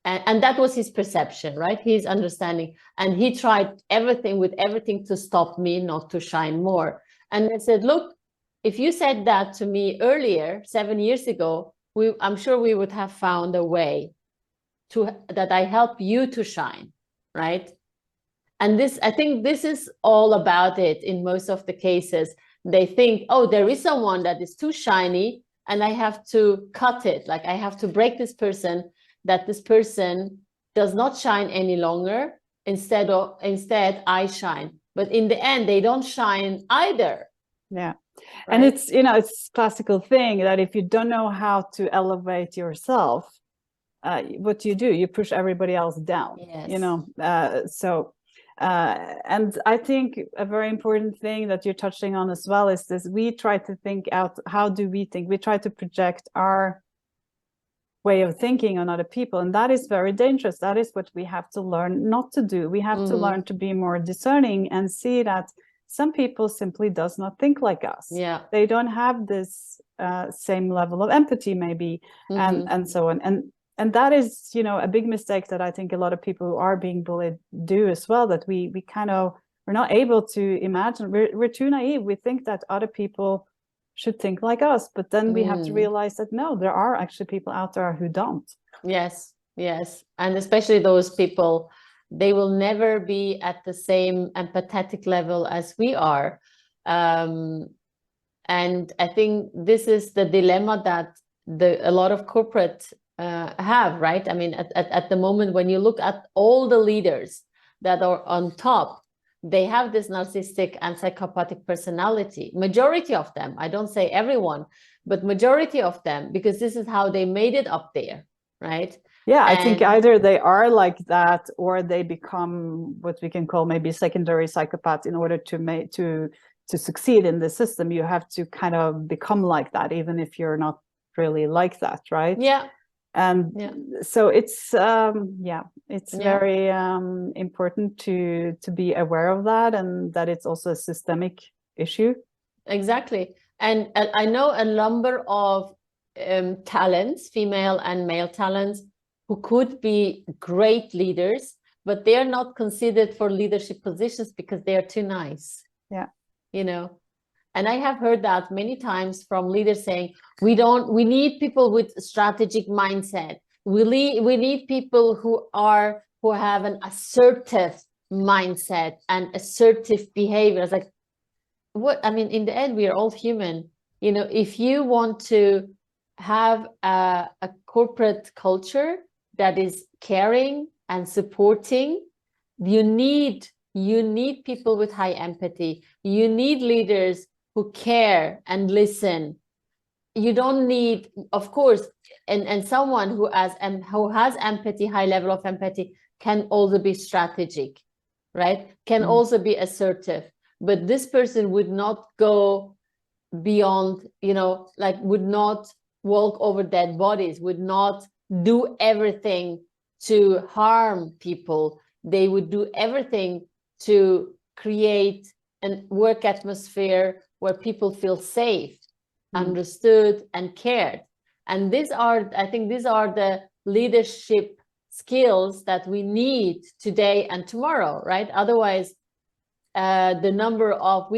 And that was his perception, right? His understanding. And he tried everything to stop me not to shine more. And I said, look, if you said that to me earlier, 7 years ago, I'm sure we would have found a way that I help you to shine, right? And I think this is all about it in most of the cases, they think, oh, there is someone that is too shiny and I have to cut it. Like I have to break this person, that this person does not shine any longer. Instead I shine. But in the end, they don't shine either. Yeah. Right? And it's, you know, it's classical thing that if you don't know how to elevate yourself, what do? You push everybody else down. Yes. You know, and I think a very important thing that you're touching on as well is this: we try to think out, how do we think? We try to project our way of thinking on other people, and that is very dangerous. That is what we have to learn not to do. We have to learn to be more discerning and see that some people simply does not think like us. Yeah, they don't have this same level of empathy, maybe, and so on. And that is, you know, a big mistake that I think a lot of people who are being bullied do as well, that we kind of, we're not able to imagine, we're too naive. We think that other people should think like us, but then we have to realize that no, there are actually people out there who don't. Yes, yes. And especially those people, they will never be at the same empathetic level as we are. And I think this is the dilemma that a lot of corporate have, right? I mean, at the moment, when you look at all the leaders that are on top, they have this narcissistic and psychopathic personality. Majority of them, I don't say everyone, but majority of them, because this is how they made it up there, right? Yeah, I think either they are like that, or they become what we can call maybe secondary psychopath. In order to succeed in the system, you have to kind of become like that, even if you're not really like that, right? Yeah. And so it's very important to be aware of that, and that it's also a systemic issue. Exactly. And I know a number of talents, female and male talents, who could be great leaders, but they're not considered for leadership positions because they are too nice. Yeah. You know, and I have heard that many times from leaders saying, we need people with strategic mindset. We need people who have an assertive mindset and assertive behavior. It's like, what? I mean, in the end, we are all human. You know, if you want to have a corporate culture that is caring and supporting, you need people with high empathy. You need leaders who care and listen. You don't need, of course, and someone who has empathy, high level of empathy, can also be strategic, right? Can also be assertive. But this person would not go beyond, you know, like would not walk over dead bodies, would not do everything to harm people. They would do everything to create a work atmosphere where people feel safe, understood, and cared. And I think these are the leadership skills that we need today and tomorrow, right? Otherwise, the number of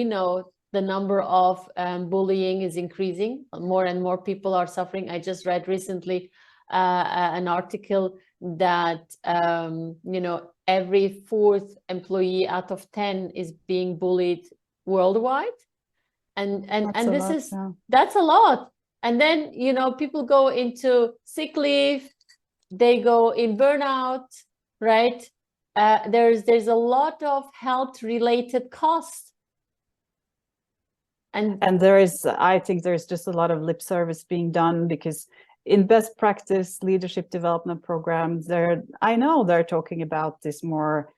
bullying is increasing. More and more people are suffering. I just read recently an article that you know, every fourth employee out of 10 is being bullied worldwide, and that's a lot. And then, you know, people go into sick leave, they go in burnout, right? There's a lot of health related costs, and I think there's just a lot of lip service being done, because in best practice leadership development programs, I know they're talking about this more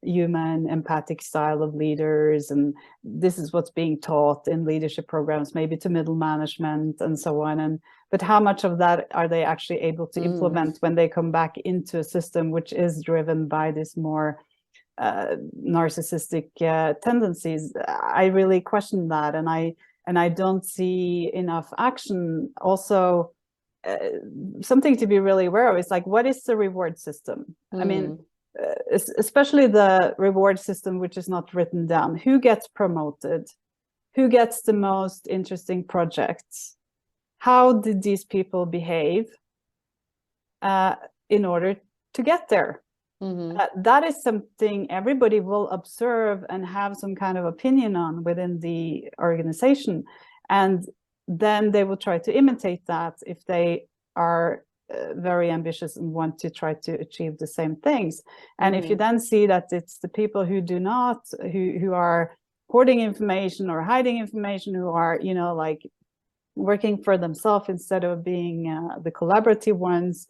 human, empathic style of leaders, and this is what's being taught in leadership programs, maybe to middle management and so on. But how much of that are they actually able to implement when they come back into a system which is driven by this more narcissistic tendencies? I really question that, and I don't see enough action. Also, something to be really aware of is, like, what is the reward system? I mean, especially the reward system which is not written down. Who gets promoted? Who gets the most interesting projects? How did these people behave in order to get there? That is something everybody will observe and have some kind of opinion on within the organization. And then they will try to imitate that if they are very ambitious and want to try to achieve the same things. And if you then see that it's the people who do not, who are hoarding information or hiding information, who are, you know, like working for themselves instead of being the collaborative ones,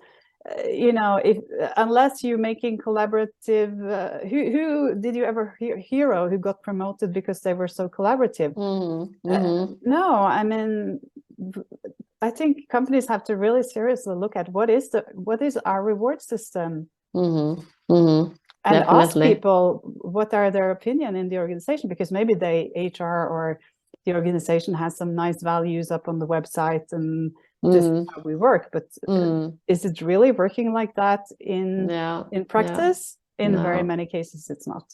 you know, if unless you're making collaborative, who did you ever hear who got promoted because they were so collaborative? No, I mean, I think companies have to really seriously look at what is our reward system, and ask people what are their opinion in the organization, because maybe HR or the organization has some nice values up on the website and this is how we work, but is it really working like that in practice? In very many cases it's not.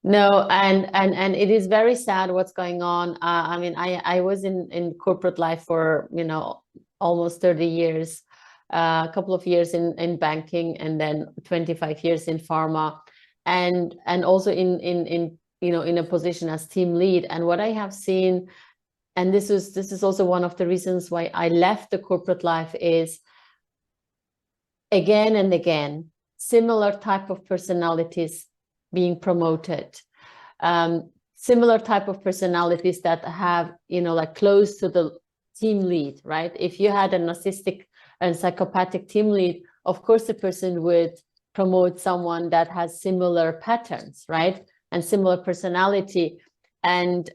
No, and it is very sad what's going on. I mean, I was in corporate life for, you know, almost 30 years, a couple of years in banking, and then 25 years in pharma, and also in you know, in a position as team lead. And what I have seen, and this is also one of the reasons why I left the corporate life, is again and again similar type of personalities being promoted, similar type of personalities that have, you know, like close to the team lead, right? If you had a narcissistic and psychopathic team lead, of course the person would promote someone that has similar patterns, right? And similar personality. And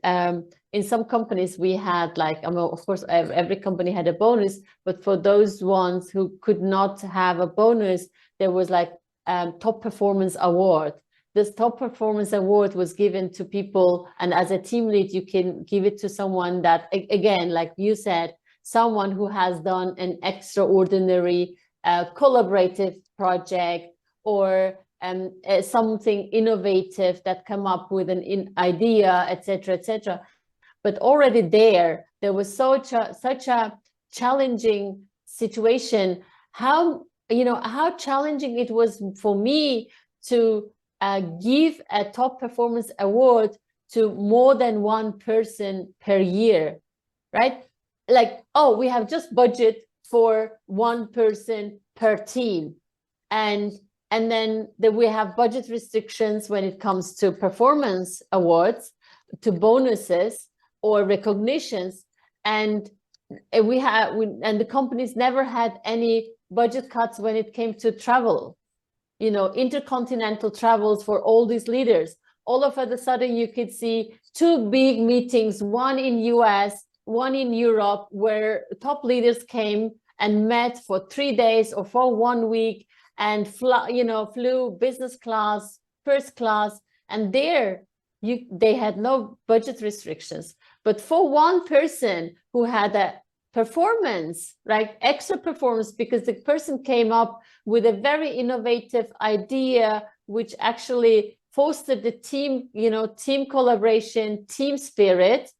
in some companies we had like, I mean, of course every company had a bonus, but for those ones who could not have a bonus, there was like top performance award. This top performance award was given to people, and as a team lead, you can give it to someone that, again, like you said, someone who has done an extraordinary collaborative project, or something innovative that come up with an idea, etc., etc. But already there was such a challenging situation. How, you know, how challenging it was for me to give a top performance award to more than one person per year, right? Like, oh, we have just budget for one person per team, and then we have budget restrictions when it comes to performance awards, to bonuses or recognitions, and and the companies never had any budget cuts when it came to travel, you know, intercontinental travels for all these leaders. All of a sudden you could see two big meetings, one in US, one in Europe, where top leaders came and met for 3 days or for 1 week, and flew business class, first class, and they had no budget restrictions. But for one person who had a performance, right, extra performance, because the person came up with a very innovative idea, which actually fostered the team, you know, team collaboration, team spirit.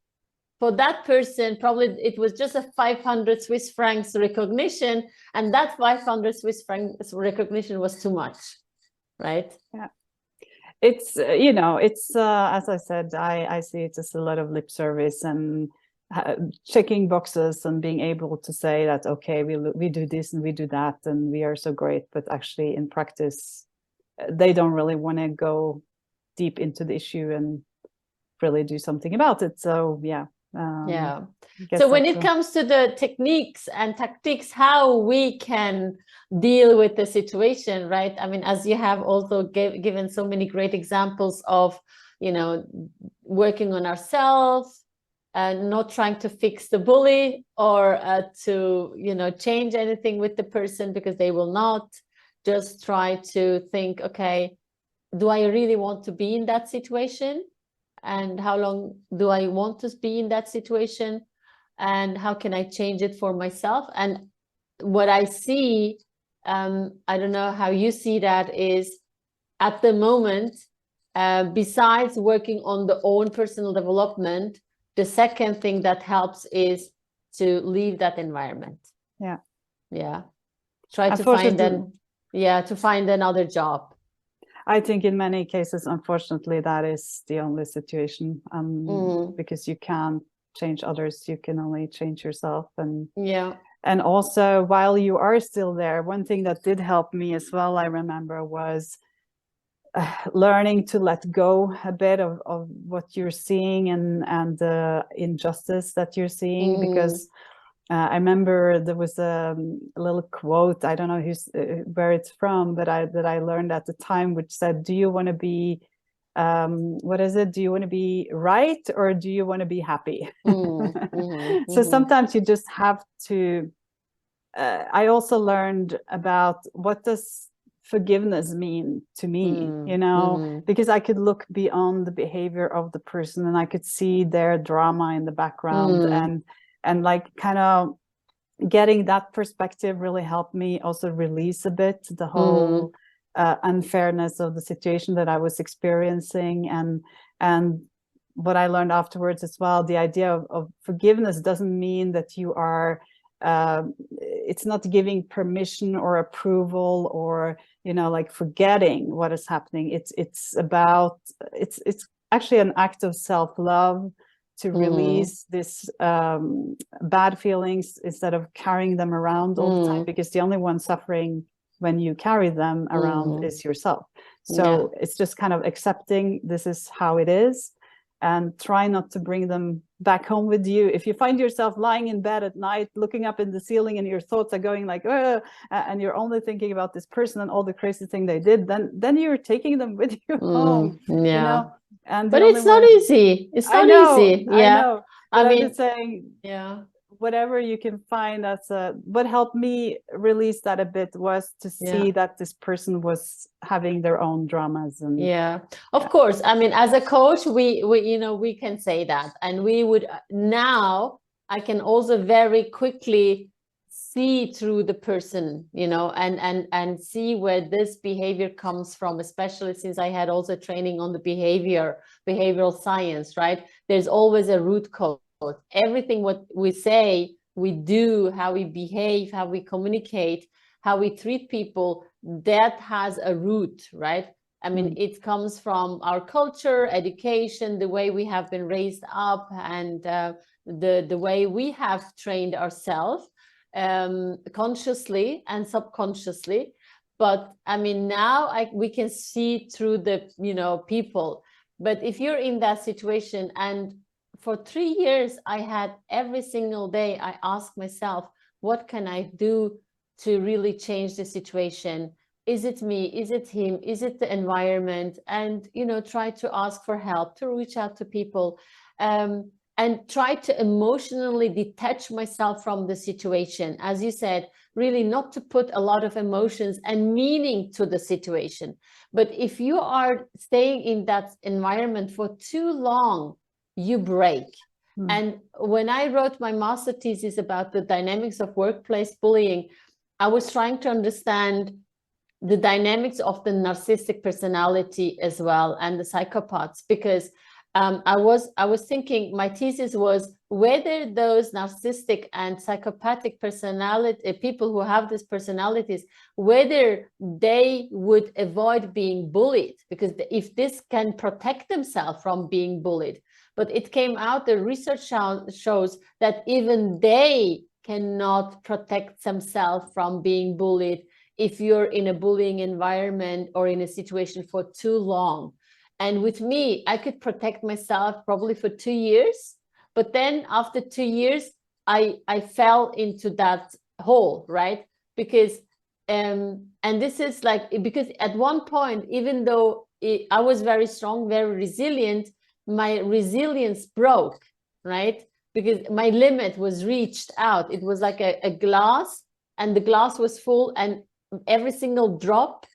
For that person, probably it was just a 500 Swiss francs recognition, and that 500 Swiss francs recognition was too much, right? Yeah. It's, you know, it's, as I said, I see it as a lot of lip service and checking boxes and being able to say that, okay, we do this and we do that and we are so great, but actually in practice, they don't really want to go deep into the issue and really do something about it. So yeah. Yeah. So when it comes to the techniques and tactics, how we can deal with the situation, right? I mean, as you have also given so many great examples of, you know, working on ourselves and not trying to fix the bully or to, you know, change anything with the person, because they will not. Just try to think, okay, do I really want to be in that situation? And how long do I want to be in that situation? And how can I change it for myself? And what I see, I don't know how you see that, is at the moment, besides working on the own personal development, the second thing that helps is to leave that environment. Yeah. Yeah. Try to find to find another job. I think in many cases, unfortunately, that is the only situation, because you can't change others, you can only change yourself. And also, while you are still there, one thing that did help me as well, I remember, was learning to let go a bit of what you're seeing and the injustice that you're seeing, because I remember there was a little quote, I don't know where it's from, but that I learned at the time, which said, do you want to be what is it? Do you want to be right, or do you want to be happy? So sometimes you just have to, I also learned about what does forgiveness mean to me, you know, because I could look beyond the behavior of the person and I could see their drama in the background, and like kind of getting that perspective really helped me also release a bit the whole unfairness of the situation that I was experiencing. And what I learned afterwards as well, the idea of forgiveness doesn't mean that you are it's not giving permission or approval or, you know, like forgetting what is happening. It's about, it's actually an act of self-love to release this bad feelings instead of carrying them around all the time, because the only one suffering when you carry them around is yourself. So it's just kind of accepting this is how it is, and try not to bring them back home with you. If you find yourself lying in bed at night, looking up in the ceiling, and your thoughts are going like, and you're only thinking about this person and all the crazy thing they did, then you're taking them with you home, you know? And but it's not easy. It's not easy. I know. But I mean, I'm just saying, whatever you can find, that's what helped me release that a bit was to see that this person was having their own dramas. And of course, I mean, as a coach, we you know, we can say that, and we would now, I can also very quickly see through the person, you know, and see where this behavior comes from, especially since I had also training on the behavioral science, right? There's always a root cause. Everything what we say, we do, how we behave, how we communicate, how we treat people, that has a root, right? I mean, it comes from our culture, education, the way we have been raised up, and the way we have trained ourselves, consciously and subconsciously. But I mean, now we can see through the, you know, people. But if you're in that situation, and for 3 years, I had every single day, I asked myself, what can I do to really change the situation? Is it me? Is it him? Is it the environment? And, you know, try to ask for help, to reach out to people, and try to emotionally detach myself from the situation. As you said, really not to put a lot of emotions and meaning to the situation. But if you are staying in that environment for too long, you break. And when I wrote my master thesis about the dynamics of workplace bullying, I was trying to understand the dynamics of the narcissistic personality as well, and the psychopaths, because I was thinking, my thesis was whether those narcissistic and psychopathic personality people who have these personalities, whether they would avoid being bullied, because if this can protect themselves from being bullied. But it came out, the research shows that even they cannot protect themselves from being bullied if you're in a bullying environment or in a situation for too long. And with me, I could protect myself probably for 2 years, but then after 2 years, I fell into that hole, right? Because, and this is like, because at one point, even though I was very strong, very resilient, my resilience broke, right? Because my limit was reached out. It was like a glass, and the glass was full, and every single drop,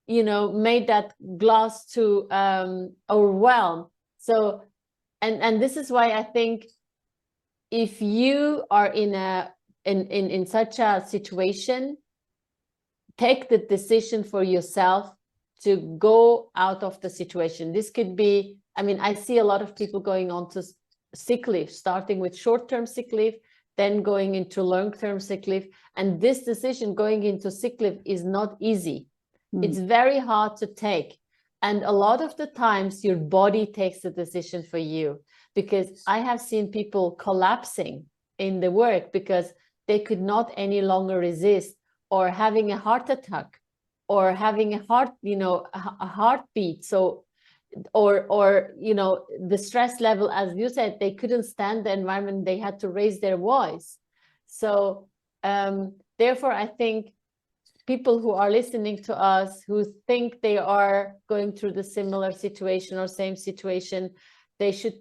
you know, made that glass to overwhelm. So, and this is why I think if you are in such a situation, take the decision for yourself to go out of the situation. This could be, I mean, I see a lot of people going on to sick leave, starting with short-term sick leave, then going into long-term sick leave. And this decision going into sick leave is not easy. It's very hard to take. And a lot of the times your body takes the decision for you, because I have seen people collapsing in the work because they could not any longer resist, or having a heart attack, or having a heart, a heartbeat. So, or the stress level, as you said, they couldn't stand the environment. They had to raise their voice. So therefore, I think people who are listening to us, who think they are going through the similar situation or same situation, they should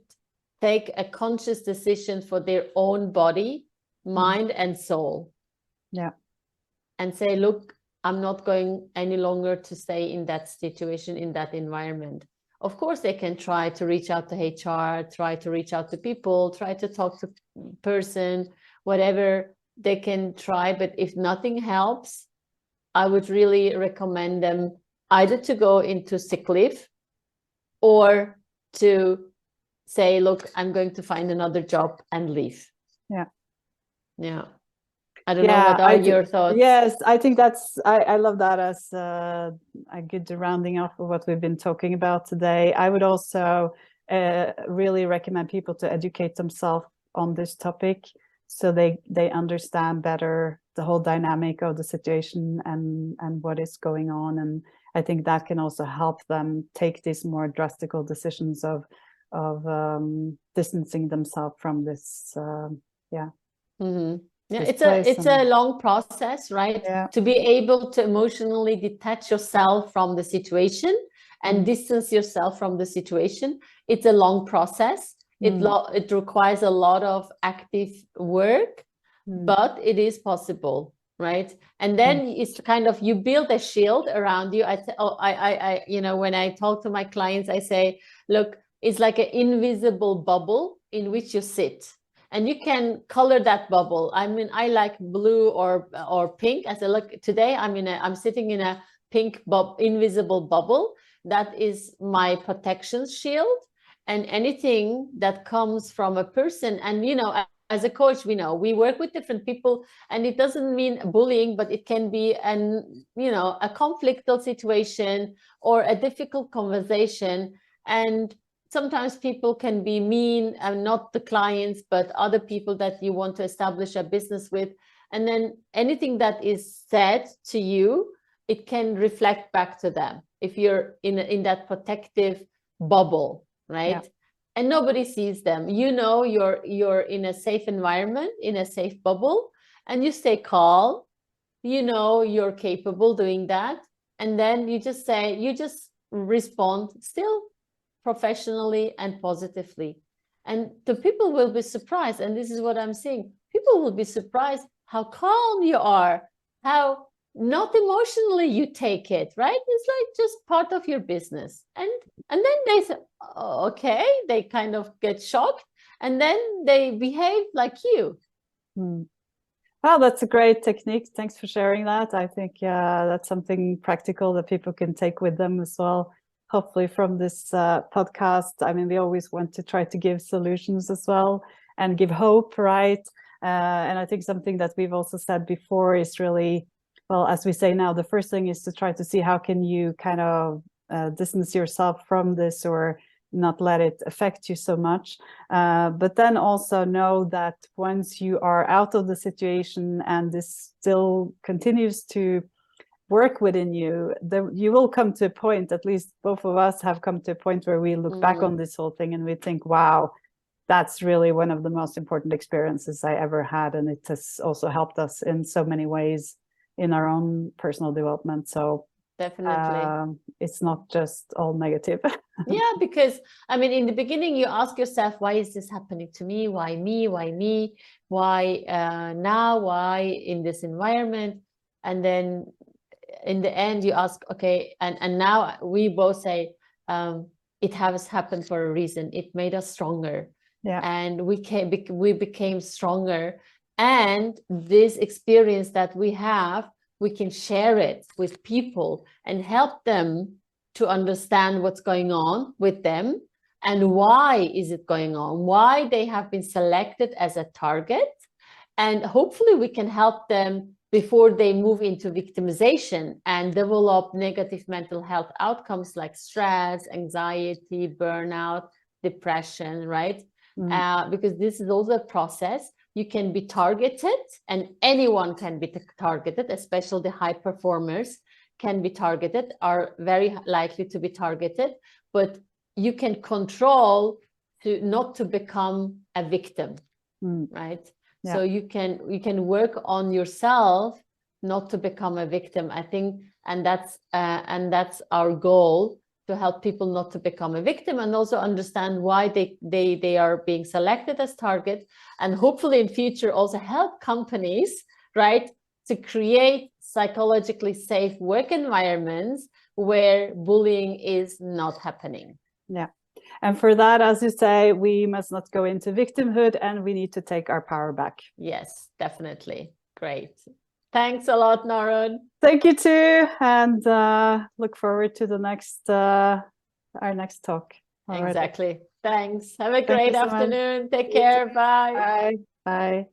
take a conscious decision for their own body, mind, and soul. Yeah. And say, look, I'm not going any longer to stay in that situation, in that environment. Of course, they can try to reach out to HR, try to reach out to people, try to talk to person, whatever they can try. But if nothing helps, I would really recommend them either to go into sick leave, or to say, look, I'm going to find another job and leave. Yeah. Yeah. I don't know, what are your thoughts? Yes, I think I love that as a good rounding off of what we've been talking about today. I would also really recommend people to educate themselves on this topic, so they understand better the whole dynamic of the situation and what is going on. And I think that can also help them take these more drastic decisions of distancing themselves from this. Yeah. Mm-hmm. Yeah, it's a long process, right? Yeah. To be able to emotionally detach yourself from the situation and distance yourself from the situation. It's a long process. It requires a lot of active work, but it is possible, right? And then it's kind of, you build a shield around you. When I talk to my clients, I say, look, it's like an invisible bubble in which you sit. And you can color that bubble. I mean, I like blue or pink. As I look today, I'm sitting in a pink invisible bubble. That is my protection shield. And anything that comes from a person, and as a coach, we work with different people, and it doesn't mean bullying, but it can be a conflictual situation or a difficult conversation. And sometimes people can be mean, and not the clients, but other people that you want to establish a business with. And then anything that is said to you, it can reflect back to them if you're in that protective bubble, right? Yeah. And nobody sees them. You're in a safe environment, in a safe bubble, and you stay calm. You're capable doing that. And then you just respond still professionally and positively. And the people will be surprised. And this is what I'm seeing. People will be surprised how calm you are, how not emotionally you take it, right? It's like just part of your business. And then they say, oh, okay, they kind of get shocked, and then they behave like you. Wow, that's a great technique. Thanks for sharing that. I think that's something practical that people can take with them as well, hopefully, from this podcast. I mean, we always want to try to give solutions as well and give hope, right? And I think something that we've also said before is really, well, as we say now, the first thing is to try to see how can you kind of distance yourself from this, or not let it affect you so much. But then also know that once you are out of the situation and this still continues to work within you, you will come to a point, at least both of us have come to a point where we look back on this whole thing and we think, wow, that's really one of the most important experiences I ever had. And it has also helped us in so many ways in our own personal development. So definitely, it's not just all negative. Yeah, because I mean, in the beginning, you ask yourself, why is this happening to me? Why me? Why me? Why now? Why in this environment? And then in the end, you ask, okay, and now we both say, it has happened for a reason. It made us stronger. Yeah. And we became stronger. And this experience that we have, we can share it with people and help them to understand what's going on with them and why is it going on, why they have been selected as a target. And hopefully we can help them before they move into victimization and develop negative mental health outcomes like stress, anxiety, burnout, depression, right? Because this is also a process. You can be targeted, and anyone can be targeted, especially the high performers can be targeted, are very likely to be targeted, but you can control to not to become a victim, right? Yeah. So you can work on yourself not to become a victim, I think, and that's our goal, to help people not to become a victim, and also understand why they are being selected as target, and hopefully in future also help companies, right, to create psychologically safe work environments where bullying is not happening. Yeah. And for that, as you say, we must not go into victimhood, and we need to take our power back. Yes, definitely. Great. Thanks a lot, Norun. Thank you too, and look forward to the next our next talk. Exactly. Thanks. Have a great afternoon. Take care. Bye. Bye. Bye.